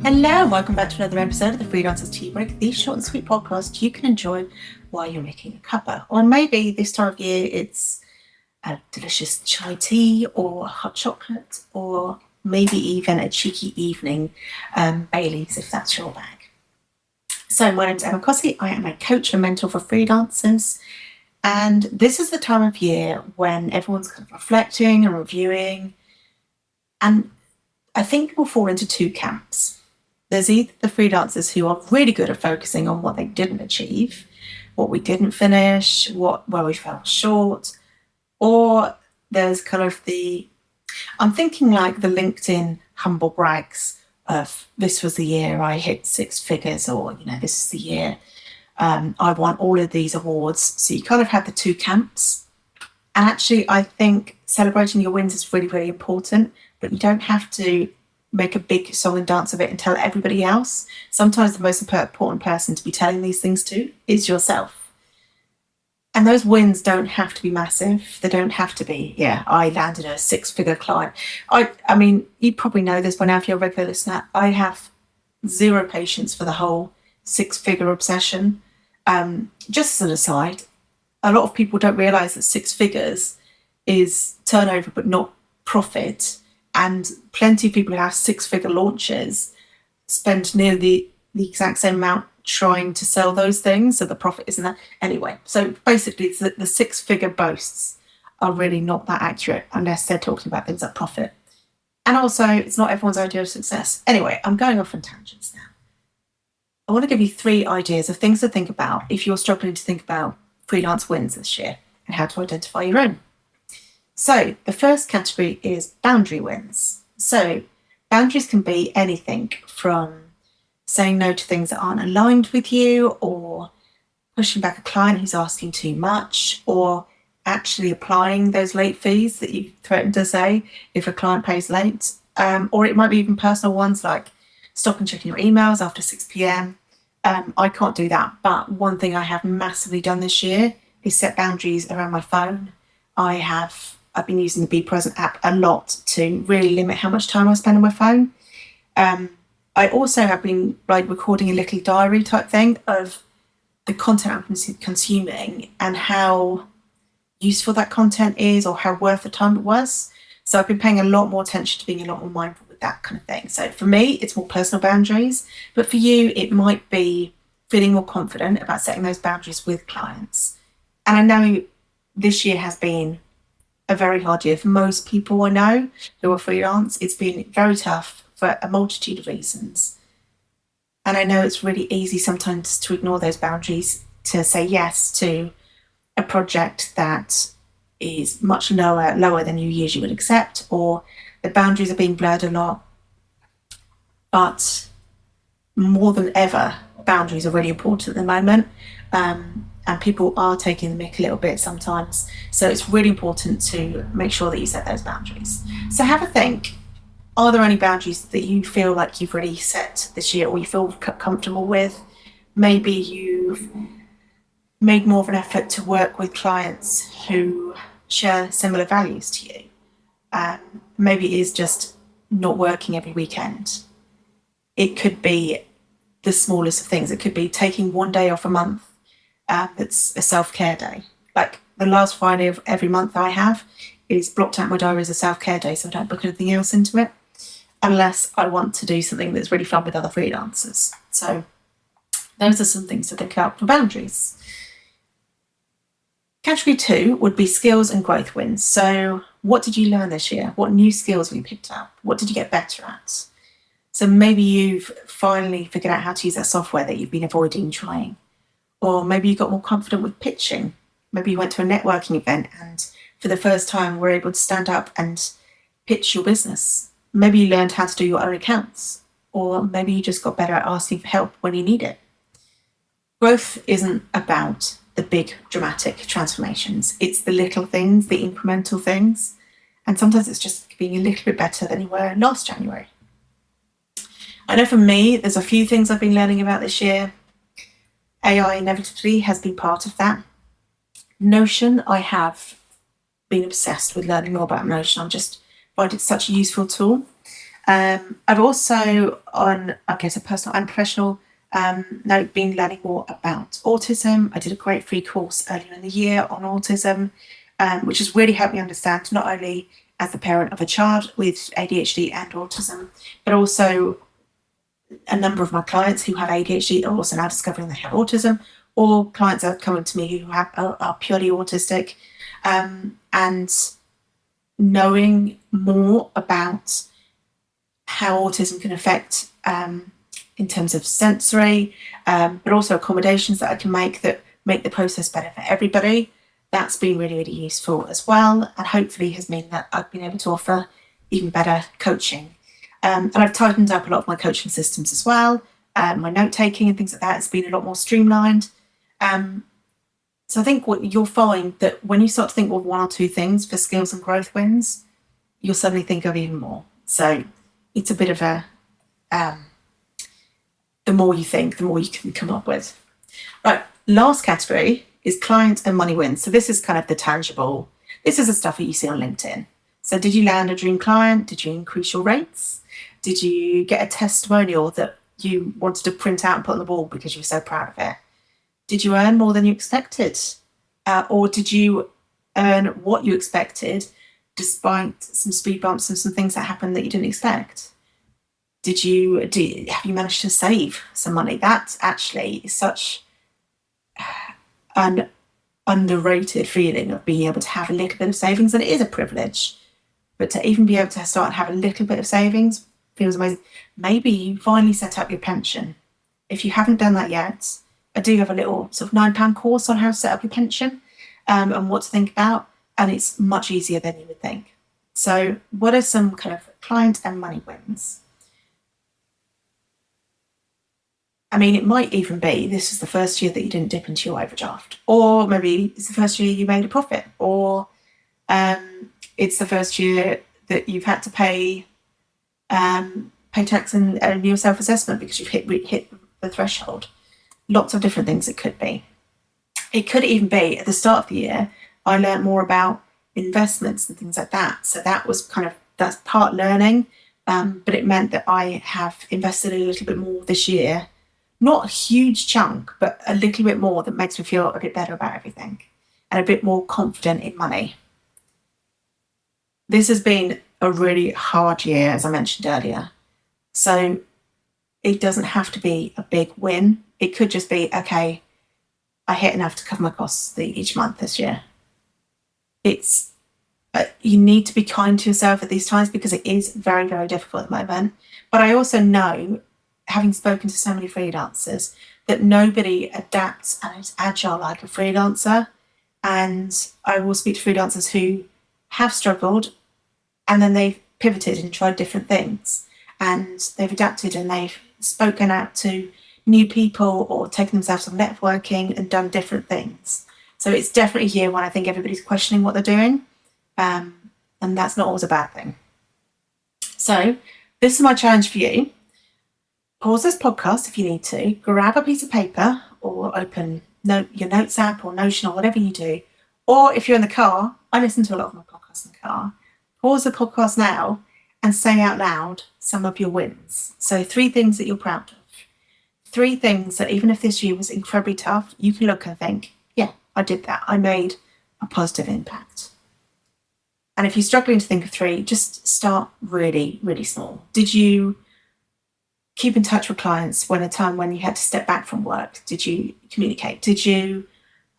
Hello, and welcome back to another episode of the Freelancers Tea Break, the short and sweet podcast you can enjoy while you're making a cuppa. Or maybe this time of year it's a delicious chai tea or hot chocolate, or maybe even a cheeky evening Baileys if that's your bag. So my name's Cossey. I am a coach and mentor for freelancers. And this is the time of year when everyone's kind of reflecting and reviewing. And I think people fall into two camps. There's either the freelancers who are really good at focusing on what they didn't achieve, what we didn't finish, where we fell short, or there's kind of I'm thinking like the LinkedIn humble brags of this was the year I hit 6 figures, or, this is the year I won all of these awards. So you kind of have the two camps. And actually, I think celebrating your wins is really, really important, but you don't have to make a big song and dance of it and tell everybody else. Sometimes the most important person to be telling these things to is yourself. And those wins don't have to be massive. They don't have to be, I landed a 6-figure client. I mean, you probably know this by now if you're a regular listener. I have zero patience for the whole 6-figure obsession. Just as an aside, a lot of people don't realise that 6 figures is turnover but not profit. And plenty of people who have 6-figure launches spend nearly the exact same amount trying to sell those things. So the profit isn't that. Anyway, so basically the 6-figure boasts are really not that accurate unless they're talking about things like profit. And also, it's not everyone's idea of success. Anyway, I'm going off on tangents now. I want to give you 3 ideas of things to think about if you're struggling to think about freelance wins this year and how to identify your own. So the first category is boundary wins. So boundaries can be anything from saying no to things that aren't aligned with you, or pushing back a client who's asking too much, or actually applying those late fees that you threatened to say if a client pays late. Or it might be even personal ones like stopping checking your emails after 6 p.m. I can't do that. But one thing I have massively done this year is set boundaries around my phone. I've been using the Be Present app a lot to really limit how much time I spend on my phone. I also have been recording a little diary type thing of the content I'm consuming and how useful that content is, or how worth the time it was. So I've been paying a lot more attention to being a lot more mindful with that kind of thing. So for me, it's more personal boundaries, but for you, it might be feeling more confident about setting those boundaries with clients. And I know this year has been a very hard year for most people I know who are freelance. It's been very tough for a multitude of reasons. And I know it's really easy sometimes to ignore those boundaries, to say yes to a project that is much lower than you usually would accept, or the boundaries are being blurred a lot. But more than ever, boundaries are really important at the moment. And people are taking the mick a little bit sometimes. So it's really important to make sure that you set those boundaries. So have a think. Are there any boundaries that you feel like you've really set this year, or you feel comfortable with? Maybe you've made more of an effort to work with clients who share similar values to you. Maybe it is just not working every weekend. It could be the smallest of things. It could be taking one day off a month. That's a self-care day. Like the last Friday of every month I have is blocked out my diary as a self-care day, so I don't book anything else into it unless I want to do something that's really fun with other freelancers. So those are some things to think about for boundaries. Category 2 would be skills and growth wins. So what did you learn this year? What new skills have you picked up? What did you get better at? So maybe you've finally figured out how to use that software that you've been avoiding trying. Or maybe you got more confident with pitching. Maybe you went to a networking event and for the first time were able to stand up and pitch your business. Maybe you learned how to do your own accounts. Or maybe you just got better at asking for help when you need it. Growth isn't about the big dramatic transformations. It's the little things, the incremental things. And sometimes it's just being a little bit better than you were last January. I know for me, there's a few things I've been learning about this year. AI inevitably has been part of that. Notion, I have been obsessed with learning more about Notion. I just find it such a useful tool. I've also, on I guess a personal and professional note, been learning more about autism. I did a great free course earlier in the year on autism, which has really helped me understand not only as the parent of a child with ADHD and autism, but also a number of my clients who have ADHD are also now discovering they have autism, or clients are coming to me who are purely autistic, and knowing more about how autism can affect in terms of sensory, but also accommodations that I can make that make the process better for everybody. That's been really, really useful as well, and hopefully has meant that I've been able to offer even better coaching. And I've tightened up a lot of my coaching systems as well. My note taking and things like that has been a lot more streamlined. So I think what you'll find that when you start to think of one or two things for skills and growth wins, you'll suddenly think of even more. So it's a bit of a, the more you think, the more you can come up with. Right, last category is client and money wins. So this is kind of the tangible, this is the stuff that you see on LinkedIn. So did you land a dream client? Did you increase your rates? Did you get a testimonial that you wanted to print out and put on the wall because you were so proud of it? Did you earn more than you expected? Or did you earn what you expected despite some speed bumps and some things that happened that you didn't expect? Have you managed to save some money? That actually is such an underrated feeling of being able to have a little bit of savings, and it is a privilege. But to even be able to start and have a little bit of savings feels amazing. Maybe you finally set up your pension. If you haven't done that yet, I do have a little sort of £9 course on how to set up your pension and what to think about, and it's much easier than you would think. So what are some kind of client and money wins? I mean, it might even be this is the first year that you didn't dip into your overdraft, or maybe it's the first year you made a profit, or it's the first year that you've had to pay tax and your self-assessment because you've hit the threshold. Lots of different things it could be. It could even be at the start of the year, I learned more about investments and things like that. So that's part learning, but it meant that I have invested a little bit more this year. Not a huge chunk, but a little bit more that makes me feel a bit better about everything and a bit more confident in money. This has been a really hard year, as I mentioned earlier. So it doesn't have to be a big win. It could just be, okay, I hit enough to cover my costs each month this year. You need to be kind to yourself at these times because it is very, very difficult at the moment. But I also know, having spoken to so many freelancers, that nobody adapts and is agile like a freelancer. And I will speak to freelancers who have struggled and then they've pivoted and tried different things and they've adapted and they've spoken out to new people or taken themselves on networking and done different things. So it's definitely a year when I think everybody's questioning what they're doing, and that's not always a bad thing. So this is my challenge for you. Pause this podcast if you need to, grab a piece of paper or open your notes app or Notion or whatever you do. Or if you're in the car, I listen to a lot of my podcasts in the car. Pause the podcast now and say out loud some of your wins. So 3 things that you're proud of. 3 things that even if this year was incredibly tough, you can look and think, yeah, I did that. I made a positive impact. And if you're struggling to think of 3, just start really, really small. Did you keep in touch with clients when a time when you had to step back from work? Did you communicate? Did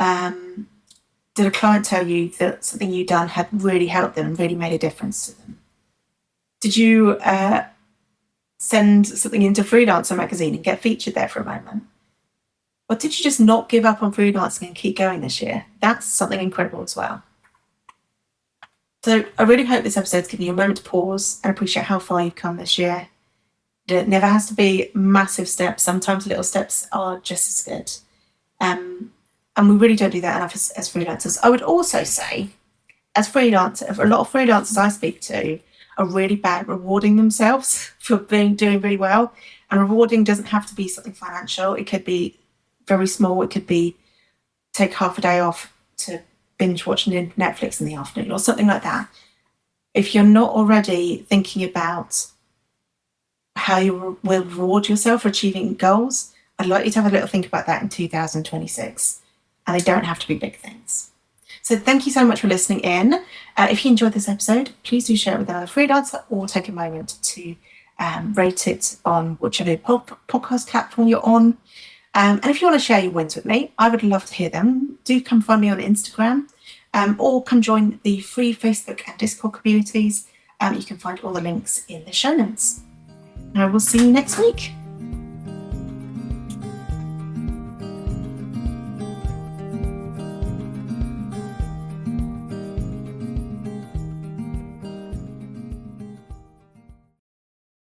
a client tell you that something you'd done had really helped them and really made a difference to them? Did you send something into Freelancer magazine and get featured there for a moment? Or did you just not give up on freelancing and keep going this year? That's something incredible as well. So I really hope this episode's given you a moment to pause and appreciate how far you've come this year. It never has to be massive steps. Sometimes little steps are just as good. And we really don't do that enough as freelancers. I would also say, as freelancers, a lot of freelancers I speak to are really bad at rewarding themselves for doing really well. And rewarding doesn't have to be something financial. It could be very small. It could be take half a day off to binge watching Netflix in the afternoon or something like that. If you're not already thinking about how you will reward yourself for achieving goals, I'd like you to have a little think about that in 2026. And they don't have to be big things. So thank you so much for listening in. If you enjoyed this episode, please do share it with another freelancer or take a moment to rate it on whichever podcast platform you're on. And if you want to share your wins with me, I would love to hear them. Do come find me on Instagram or come join the free Facebook and Discord communities. You can find all the links in the show notes. I will see you next week.